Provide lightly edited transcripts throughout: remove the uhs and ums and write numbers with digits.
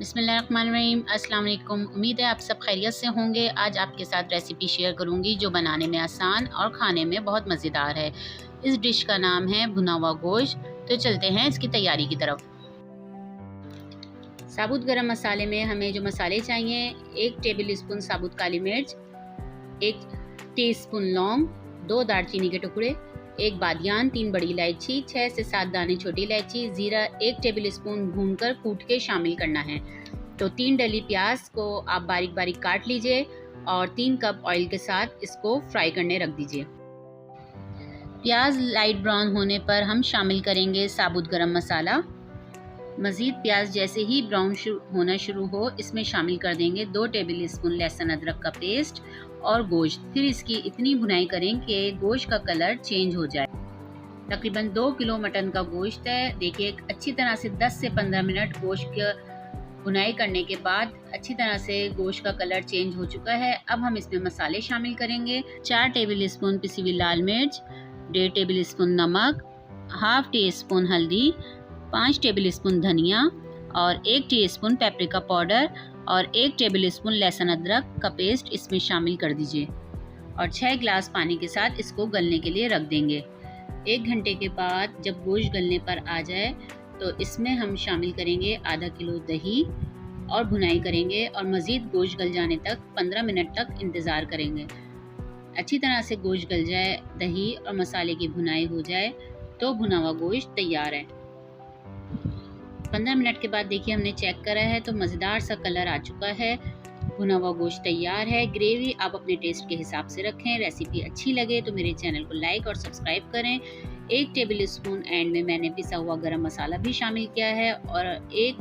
बिस्मिल्लाहिर्रहमानिर्रहीम। अस्सलाम वालेकुम। उम्मीद है आप सब खैरियत से होंगे। आज आपके साथ रेसिपी शेयर करूंगी जो बनाने में आसान और खाने में बहुत मज़ेदार है। इस डिश का नाम है भुना हुआ गोश्त। तो चलते हैं इसकी तैयारी की तरफ। साबुत गरम मसाले में हमें जो मसाले चाहिए, 1 टेबल स्पून साबुत काली मिर्च, 1 टीस्पून लौंग, 2 दालचीनी के टुकड़े, 1 बादियान, 3 बड़ी इलायची, 6 से 7 दाने छोटी इलायची, जीरा 1 टेबल स्पून भूनकर कूट के शामिल करना है। तो 3 डली प्याज को आप बारीक बारीक काट लीजिए और 3 कप ऑयल के साथ इसको फ्राई करने रख दीजिए। प्याज लाइट ब्राउन होने पर हम शामिल करेंगे साबुत गरम मसाला। मज़ीद प्याज जैसे ही ब्राउन होना शुरू हो, इसमें शामिल कर देंगे 2 टेबल स्पून लहसुन अदरक का पेस्ट और गोश्त। फिर इसकी इतनी भुनाई करें कि गोश्त का कलर चेंज हो जाए। तकरीबन 2 किलो मटन का गोश्त है। देखिए अच्छी तरह से 10 से 15 मिनट गोश्त की भुनाई करने के बाद अच्छी तरह से गोश्त का कलर चेंज हो चुका है। अब हम इसमें मसाले शामिल करेंगे। 4 टेबल स्पून पिसी हुई लाल मिर्च, 1.5 टेबल स्पून नमक, हाफ टी स्पून हल्दी, 5 टेबल स्पून धनिया और 1 टीस्पून पेपरिका पाउडर और 1 टेबल स्पून लहसुन अदरक का पेस्ट इसमें शामिल कर दीजिए और 6 गिलास पानी के साथ इसको गलने के लिए रख देंगे। 1 घंटे के बाद जब गोश्त गलने पर आ जाए तो इसमें हम शामिल करेंगे आधा किलो दही और भुनाई करेंगे और मज़ीद गोश्त गल जाने तक 15 मिनट तक इंतज़ार करेंगे। अच्छी तरह से गोश्त गल जाए, दही और मसाले की भुनाई हो जाए तो भुना हुआ गोश्त तैयार है। 15 मिनट के बाद देखिए हमने चेक करा है तो मज़ेदार सा कलर आ चुका है। भुना हुआ गोश्त तैयार है। ग्रेवी आप अपने टेस्ट के हिसाब से रखें। रेसिपी अच्छी लगे तो मेरे चैनल को लाइक और सब्सक्राइब करें। 1 टेबल स्पून एंड में मैंने पिसा हुआ गरम मसाला भी शामिल किया है और 1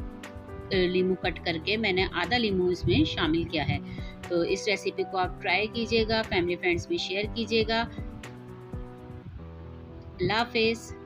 नींबू कट करके मैंने आधा नींबू इसमें शामिल किया है। तो इस रेसिपी को आप ट्राई कीजिएगा, फैमिली फ्रेंड्स में शेयर कीजिएगा। अल्लाह हाफ़िज़।